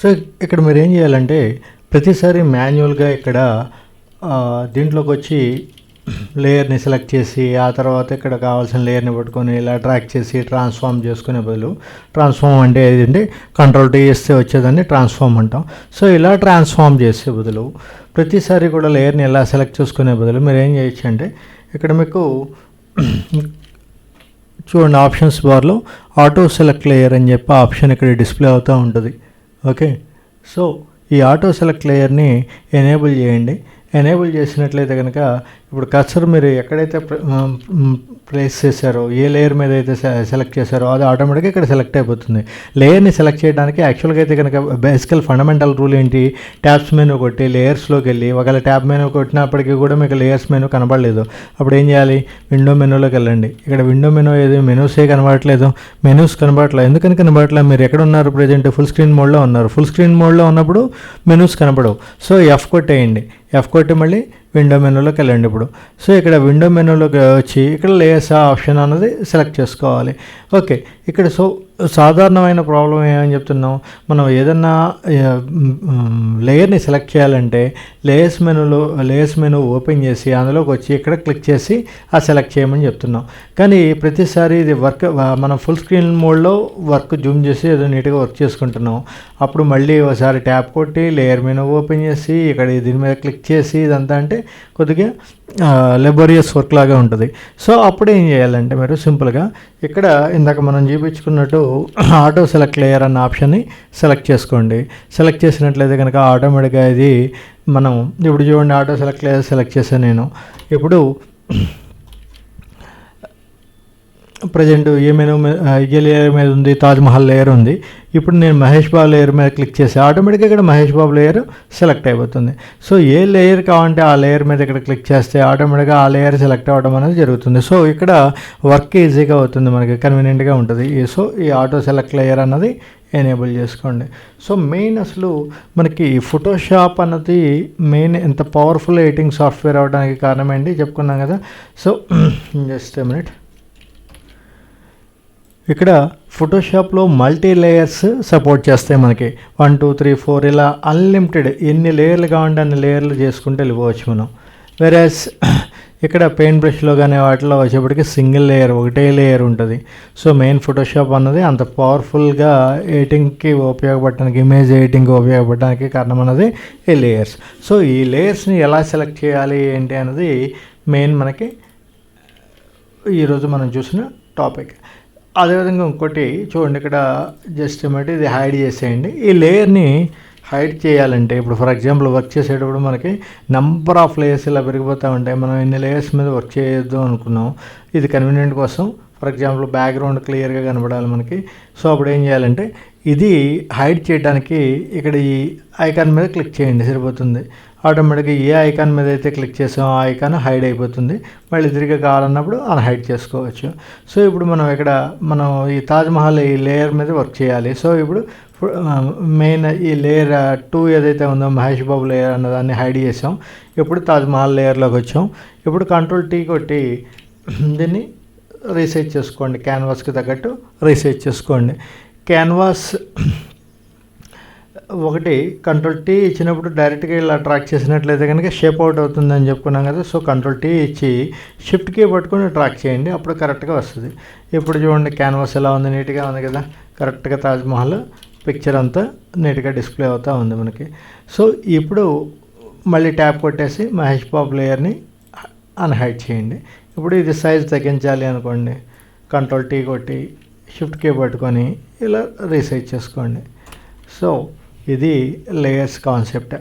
So ఇక్కడ మీరు ఏం చేయాలంటే ప్రతిసారి మాన్యువల్గా ఇక్కడ దీంట్లోకి వచ్చి లేయర్ని సెలెక్ట్ చేసి ఆ తర్వాత ఇక్కడ కావాల్సిన లేయర్ని పట్టుకొని ఇలా ట్రాక్ చేసి ట్రాన్స్ఫార్మ్ చేసుకునే బదులు, ట్రాన్స్ఫార్మ్ అంటే ఏదంటే కంట్రోల్ టీ చేస్తే వచ్చేదాన్ని ట్రాన్స్ఫార్మ్ అంటాం. సో ఇలా ట్రాన్స్ఫార్మ్ చేసే బదులు ప్రతిసారి కూడా లేయర్ని ఇలా సెలెక్ట్ చేసుకునే బదులు మీరు ఏం చేయొచ్చు అంటే ఇక్కడ మీకు చూడండి ఆప్షన్స్ బార్లో ఆటో సెలెక్ట్ లేయర్ అని చెప్పి ఆప్షన్ ఇక్కడ డిస్ప్లే అవుతూ ఉంటుంది. ఓకే, సో ఈ ఆటో సెలెక్ట్ లేయర్ని ఎనేబుల్ చేయండి. ఎనేబుల్ చేసినట్లయితే కనుక ఇప్పుడు కర్సర్ మీరు ఎక్కడైతే ప్లేస్ చేశారో, ఏ లేయర్ మీద అయితే సెలెక్ట్ చేశారో అది ఆటోమేటిక్గా ఇక్కడ సెలెక్ట్ అయిపోతుంది. లేయర్ని సెలెక్ట్ చేయడానికి యాక్చువల్గా అయితే కనుక బేసికల్ ఫండమెంటల్ రూల్ ఏంటి, ట్యాబ్స్ మెనూ కొట్టి లేయర్స్లోకి వెళ్ళి ఒకవేళ ట్యాబ్ మెనూ కొట్టినప్పటికీ కూడా మీకు లేయర్స్ మెనూ కనబడలేదు, అప్పుడు ఏం చేయాలి, విండో మెనూలోకి వెళ్ళండి. ఇక్కడ విండో మెనూ ఏది మెనూసే కనబడట్లేదు, మెనూస్ కనబడట్లేదు. ఎందుకని కనబడట్లేదు, మీరు ఎక్కడ ఉన్నారు, ప్రజెంట్ ఫుల్ స్క్రీన్ మోడ్లో ఉన్నారు. ఫుల్ స్క్రీన్ మోడ్లో ఉన్నప్పుడు మెనూస్ కనబడవు. సో ఎఫ్ కొట్టేయండి, ఎఫ్ కొట్టి మళ్ళీ విండో మెనూలోకి వెళ్ళండి. ఇప్పుడు సో ఇక్కడ విండో మెనూలోకి వచ్చి ఇక్కడ లేయర్స్ ఆప్షన్ అన్నది సెలెక్ట్ చేసుకోవాలి. ఓకే, ఇక్కడ సో సాధారణమైన ప్రాబ్లం ఏమని చెప్తున్నాం, మనం ఏదన్నా లేయర్ని సెలెక్ట్ చేయాలంటే లేయర్స్ మెనూ ఓపెన్ చేసి అందులోకి వచ్చి ఇక్కడ క్లిక్ చేసి ఆ సెలెక్ట్ చేయమని చెప్తున్నాం. కానీ ప్రతిసారి ఇది మనం ఫుల్ స్క్రీన్ మోడ్లో వర్క్ జూమ్ చేసి ఏదో నీట్గా వర్క్ చేసుకుంటున్నాం. అప్పుడు మళ్ళీ ఒకసారి ట్యాప్ కొట్టి లేయర్ మెనూ ఓపెన్ చేసి ఇక్కడ దీని మీద క్లిక్ చేసి ఇదంతా అంటే కొద్దిగా లెబోరియస్ వర్క్ లాగా ఉంటుంది. సో అప్పుడు ఏం చేయాలంటే మీరు సింపుల్గా ఇక్కడ ఇందాక మనం చూపించుకున్నట్టు ఆటో సెలెక్ట్ లేయర్ అన్న ఆప్షన్ని సెలెక్ట్ చేసుకోండి. సెలెక్ట్ చేసినట్లయితే కనుక ఆటోమేటిక్గా ఇది మనం ఇప్పుడు చూడండి ఆటో సెలెక్ట్ లేయర్ సెలెక్ట్ చేశాను నేను. ఇప్పుడు ప్రజెంట్ ఏ మెనూ ఏ లేయర్ మీద ఉంది, తాజ్మహల్ లేయర్ ఉంది. ఇప్పుడు నేను మహేష్ బాబు లేయర్ మీద క్లిక్ చేసి ఆటోమేటిక్గా ఇక్కడ మహేష్ బాబు లేయర్ సెలెక్ట్ అయిపోతుంది. సో ఏ లేయర్ కావాలంటే ఆ లేయర్ మీద ఇక్కడ క్లిక్ చేస్తే ఆటోమేటిక్గా ఆ లేయర్ సెలెక్ట్ అవ్వడం అనేది జరుగుతుంది. సో ఇక్కడ వర్క్ ఈజీగా అవుతుంది, మనకి కన్వీనియంట్గా ఉంటుంది. సో ఈ ఆటో సెలెక్ట్ లేయర్ అన్నది ఎనేబుల్ చేసుకోండి. సో మెయిన్ అసలు మనకి ఫోటోషాప్ అన్నది మెయిన్ ఎంత పవర్ఫుల్ ఎడిటింగ్ సాఫ్ట్వేర్ అవడానికి కారణం ఏంటి చెప్పుకున్నాం కదా. సో జస్ట్ ఏ మినిట్, ఇక్కడ ఫోటోషాప్లో మల్టీ లేయర్స్ సపోర్ట్ చేస్తాయి మనకి. 1 2 3 4 ఇలా అన్లిమిటెడ్ ఎన్ని లేయర్లు కావాలంటే అన్ని లేయర్లు చేసుకుంటే వెళ్ళిపోవచ్చు మనం. వేరేస్ ఇక్కడ పెయింట్ బ్రష్లో కానీ వాటిలో వచ్చేప్పటికి సింగిల్ లేయర్, ఒకటే లేయర్ ఉంటుంది. సో మెయిన్ ఫోటోషాప్ అన్నది అంత పవర్ఫుల్గా ఎడిటింగ్కి ఉపయోగపడటానికి, ఇమేజ్ ఎడిటింగ్కి ఉపయోగపడడానికి కారణం అన్నది ఈ లేయర్స్. సో ఈ లేయర్స్ని ఎలా సెలెక్ట్ చేయాలి ఏంటి అన్నది మెయిన్ మనకి ఈరోజు మనం చూసిన టాపిక్. అదేవిధంగా ఇంకోటి చూడండి, ఇక్కడ జస్ట్ ఏమంటే ఇది హైడ్ చేసేయండి. ఈ లేయర్ని హైడ్ చేయాలంటే ఇప్పుడు ఫర్ ఎగ్జాంపుల్ వర్క్ చేసేటప్పుడు మనకి నెంబర్ ఆఫ్ లేయర్స్ ఇలా పెరిగిపోతూ ఉంటాయి. మనం ఎన్ని లేయర్స్ మీద వర్క్ చేయొద్దు అనుకున్నాం. ఇది కన్వీనియంట్ కోసం ఫర్ ఎగ్జాంపుల్ బ్యాక్గ్రౌండ్ క్లియర్గా కనబడాలి మనకి. సో అప్పుడు ఏం చేయాలంటే ఇది హైడ్ చేయడానికి ఇక్కడ ఈ ఐకాన్ మీద క్లిక్ చేయండి, సరిపోతుంది. ఆటోమేటిక్గా ఏ ఐకాన్ మీద అయితే క్లిక్ చేసామో ఆ ఐకాన్ హైడ్ అయిపోతుంది. మళ్ళీ తిరిగి కావాలన్నప్పుడు అన్హైడ్ చేసుకోవచ్చు. సో ఇప్పుడు మనం ఈ తాజ్మహల్ ఈ లేయర్ మీద వర్క్ చేయాలి. సో ఇప్పుడు మెయిన్ ఈ లేయర్ 2 ఏదైతే ఉందో మహేష్ బాబు లేయర్ అన్నదాన్ని హైడ్ చేసాం. ఇప్పుడు తాజ్మహల్ లేయర్లోకి వచ్చాం. ఇప్పుడు కంట్రోల్ టీ కొట్టి దీన్ని రీసైజ్ చేసుకోండి, క్యాన్వాస్కి తగ్గట్టు రీసైజ్ చేసుకోండి. క్యాన్వాస్ ఒకటి కంట్రోల్ టీ ఇచ్చినప్పుడు డైరెక్ట్గా ఇలా ట్రాక్ చేసినట్లయితే కనుక షేప్ అవుట్ అవుతుందని చెప్పుకున్నాం కదా. సో కంట్రోల్ టీ ఇచ్చి షిఫ్ట్ కీ పట్టుకొని ట్రాక్ చేయండి, అప్పుడు కరెక్ట్గా వస్తుంది. ఇప్పుడు చూడండి క్యాన్వాస్ ఎలా ఉంది, నీట్గా ఉంది కదా. కరెక్ట్గా తాజ్మహల్ పిక్చర్ అంతా నీట్గా డిస్ప్లే అవుతూ ఉంది మనకి. సో ఇప్పుడు మళ్ళీ ట్యాప్ కొట్టేసి మహేష్ బాబు లేయర్ని అన్హైడ్ చేయండి. ఇప్పుడు ఇది సైజ్ తగ్గించాలి అనుకోండి, కంట్రోల్ టీ కొట్టి షిఫ్ట్ కీ పట్టుకొని ఇలా రీసైజ్ చేసుకోండి. సో ఇది లేయర్స్ కాన్సెప్ట్,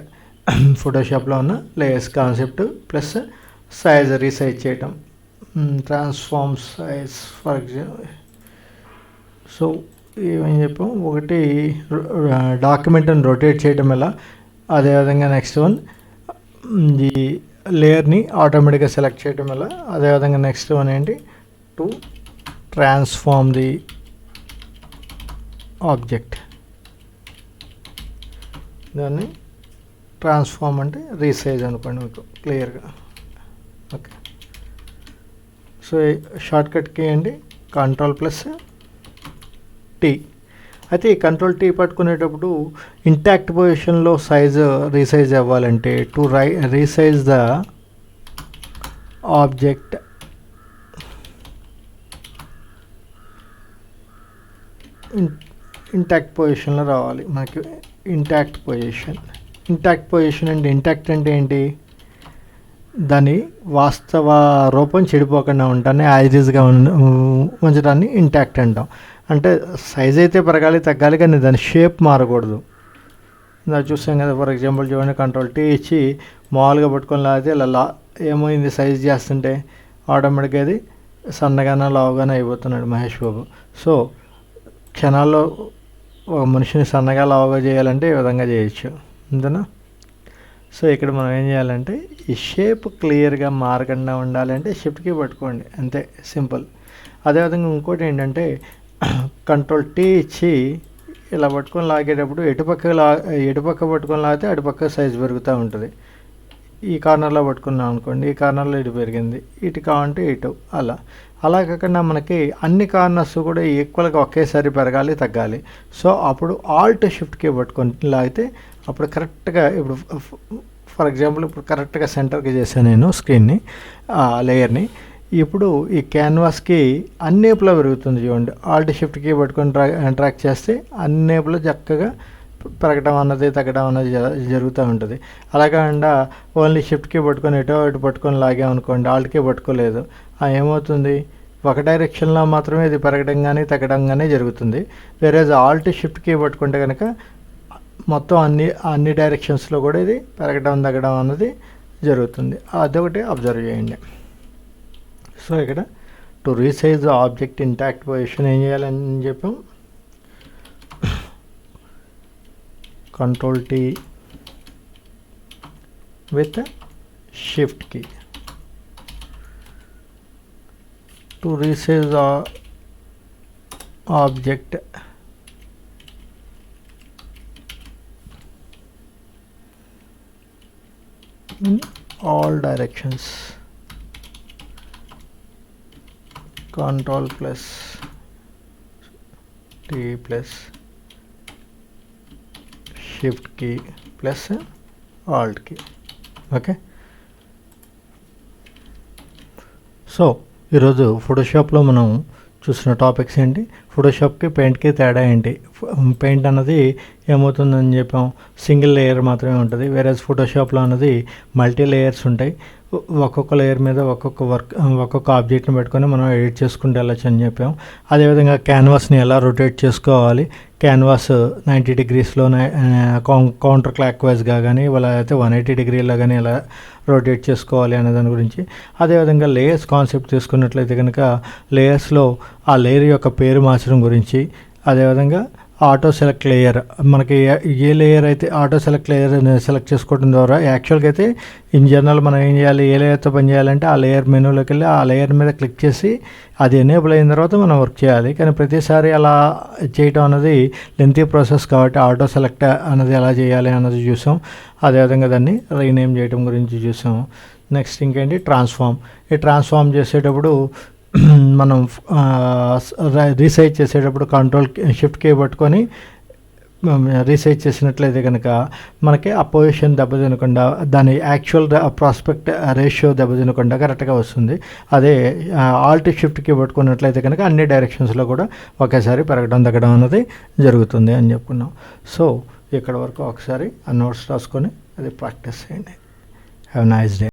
ఫోటోషాప్లో ఉన్న layers concept plus size resize చేయటం, transform size for example. So ఏమని చెప్పాం, ఒకటి డాక్యుమెంట్ని రొటేట్ చేయడం ఎలా, అదేవిధంగా నెక్స్ట్ వన్ ఈ లేయర్ని ఆటోమేటిక్గా సెలెక్ట్ చేయడం ఎలా, అదేవిధంగా నెక్స్ట్ వన్ ఏంటి టు ట్రాన్స్ఫార్మ్ ది ఆబ్జెక్ట్. దాన్ని ట్రాన్స్ఫార్మ్ అంటే రీసైజ్ అనుకోండి మీకు క్లియర్గా. ఓకే, సో షార్ట్కట్ కీ అండి కంట్రోల్ ప్లస్ టీ. అయితే ఈ కంట్రోల్ టీ పట్టుకునేటప్పుడు ఇంటాక్ట్ పొజిషన్లో సైజు రీసైజ్ అవ్వాలంటే to resize the object intact పొజిషన్లో రావాలి మనకి. ఇంటాక్ట్ పొజిషన్ అంటే ఇంటాక్ట్ అంటే ఏంటి, దాని వాస్తవ రూపం చెడిపోకుండా ఉంటానే యాజిటీస్గా ఉంచడాన్ని ఇంటాక్ట్ అంటాం. అంటే సైజ్ అయితే పెరగాలి తగ్గాలి కానీ దాని షేప్ మారకూడదు. నాకు చూసాం కదా, ఫర్ ఎగ్జాంపుల్ చూడండి, కంట్రోల్ టీ ఇచ్చి మామూలుగా పట్టుకొని లాగితే ఇలా ఏమైంది, సైజ్ చేస్తుంటే ఆటోమేటిక్గా అది సన్నగానో లావుగానో అయిపోతున్నాడు మహేష్ బాబు. సో క్షణాల్లో ఒక మనిషిని సన్నగా లావుగా చేయాలంటే ఈ విధంగా చేయొచ్చు, అంతేనా. సో ఇక్కడ మనం ఏం చేయాలంటే ఈ షేప్ క్లియర్గా మారకుండా ఉండాలంటే షిఫ్ట్కి పట్టుకోండి, అంతే, సింపుల్. అదేవిధంగా ఇంకోటి ఏంటంటే కంట్రోల్ టీ ఇచ్చి ఇలా పట్టుకొని లాగేటప్పుడు ఎటుపక్క పట్టుకొని లాగితే అటుపక్క సైజు పెరుగుతూ ఉంటుంది. ఈ కార్నర్లో పట్టుకున్నాం అనుకోండి, ఈ కార్నర్లో ఇటు పెరిగింది, ఇటు కావంటే ఇటు, అలా కాకుండా మనకి అన్ని కార్నర్స్ కూడా ఈక్వల్గా ఒకేసారి పెరగాలి తగ్గాలి. సో అప్పుడు ఆల్ట్ షిఫ్ట్కి పట్టుకొని లాగితే అప్పుడు కరెక్ట్గా, ఇప్పుడు ఫర్ ఎగ్జాంపుల్ ఇప్పుడు కరెక్ట్గా సెంటర్కి చేశాను నేను స్క్రీన్ని, లేయర్ని. ఇప్పుడు ఈ క్యాన్వాస్కి అన్నేపులో పెరుగుతుంది చూడండి, ఆల్ట్ షిఫ్ట్కి పట్టుకొని ట్రాక్ చేస్తే అన్నేపులో చక్కగా పెరగడం అన్నది తగ్గడం అన్నది జరుగుతూ ఉంటుంది. అలా కాకుండా ఓన్లీ షిఫ్ట్కి పట్టుకొని ఇటు పట్టుకొని లాగామనుకోండి, ఆల్ట్కి పట్టుకోలేదు, ఏమవుతుంది, ఒక డైరెక్షన్లో మాత్రమే ఇది పెరగడం కానీ తగ్గడం కానీ జరుగుతుంది. వేరే ఆల్ట్ షిఫ్ట్కి పట్టుకుంటే కనుక మొత్తం అన్ని డైరెక్షన్స్లో కూడా ఇది పెరగడం తగ్గడం అన్నది జరుగుతుంది. అదొకటి అబ్జర్వ్ చేయండి. సో ఇక్కడ to resize the object intact position ఏం చేయాలని చెప్పాం, control T with shift key to resize the object in all directions. Control plus T plus shift key plus alt key. Okay. So ఈరోజు ఫోటోషాప్లో మనం చూసిన topics ఏంటి, ఫోటోషాప్కి పెయింట్కి తేడా ఏంటి. పెయింట్ అన్నది ఏమవుతుందని చెప్పాం, సింగిల్ లేయర్ మాత్రమే ఉంటుంది. వేరే ఫోటోషాప్లో అన్నది మల్టీ లేయర్స్ ఉంటాయి. ఒక్కొక్క లేయర్ మీద ఒక్కొక్క ఆబ్జెక్ట్ని పెట్టుకొని మనం ఎడిట్ చేసుకుంటూ వెళ్ళచ్చు అని చెప్పాం. అదేవిధంగా క్యాన్వాస్ని ఎలా రొటేట్ చేసుకోవాలి, క్యాన్వాస్ 90 డిగ్రీస్లో కౌంటర్ క్లాక్ వైజ్గా కానీ అయితే 180 డిగ్రీలో కానీ ఎలా రొటేట్ చేసుకోవాలి అనే దాని గురించి. అదేవిధంగా లేయర్స్ కాన్సెప్ట్ తీసుకున్నట్లయితే కనుక లేయర్స్లో ఆ లేయర్ యొక్క పేరు మార్చడం గురించి, అదేవిధంగా ఆటో సెలెక్ట్ లేయర్, మనకి ఏ లేయర్ అయితే ఆటో సెలెక్ట్ లేయర్ సెలెక్ట్ చేసుకోవడం ద్వారా యాక్చువల్గా అయితే ఇన్ జనరల్ మనం ఏం చేయాలి, ఏ లేయర్తో పని చేయాలంటే ఆ లేయర్ మెనూలోకి వెళ్ళి ఆ లేయర్ మీద క్లిక్ చేసి అది ఎనేబుల్ అయిన తర్వాత మనం వర్క్ చేయాలి. కానీ ప్రతిసారి అలా చేయటం అన్నది లెంతీ ప్రాసెస్ కాబట్టి ఆటో సెలెక్ట్ అన్నది ఎలా చేయాలి అన్నది చూసాం. అదేవిధంగా దాన్ని రీనేమ్ చేయడం గురించి చూసాం. నెక్స్ట్ ఇంకేంటి, ట్రాన్స్ఫార్మ్. ఈ ట్రాన్స్ఫార్మ్ చేసేటప్పుడు మనం రీసైజ్ చేసేటప్పుడు కంట్రోల్ షిఫ్ట్ కీ పట్టుకొని రీసైజ్ చేసినట్లయితే కనుక మనకి ఆ పొజిషన్ దెబ్బతినకుండా, దాని యాక్చువల్ ప్రాస్పెక్ట్ రేషియో దెబ్బతినకుండా కరెక్ట్గా వస్తుంది. అదే ఆల్ట్ షిఫ్ట్కి పట్టుకున్నట్లయితే కనుక అన్ని డైరెక్షన్స్లో కూడా ఒకేసారి పెరగడం తగ్గడం అన్నది జరుగుతుంది అని చెప్పుకున్నాం. సో ఇక్కడ వరకు ఒకసారి ఆ నోట్స్ రాసుకొని అది ప్రాక్టీస్ చేయండి. Have nice day.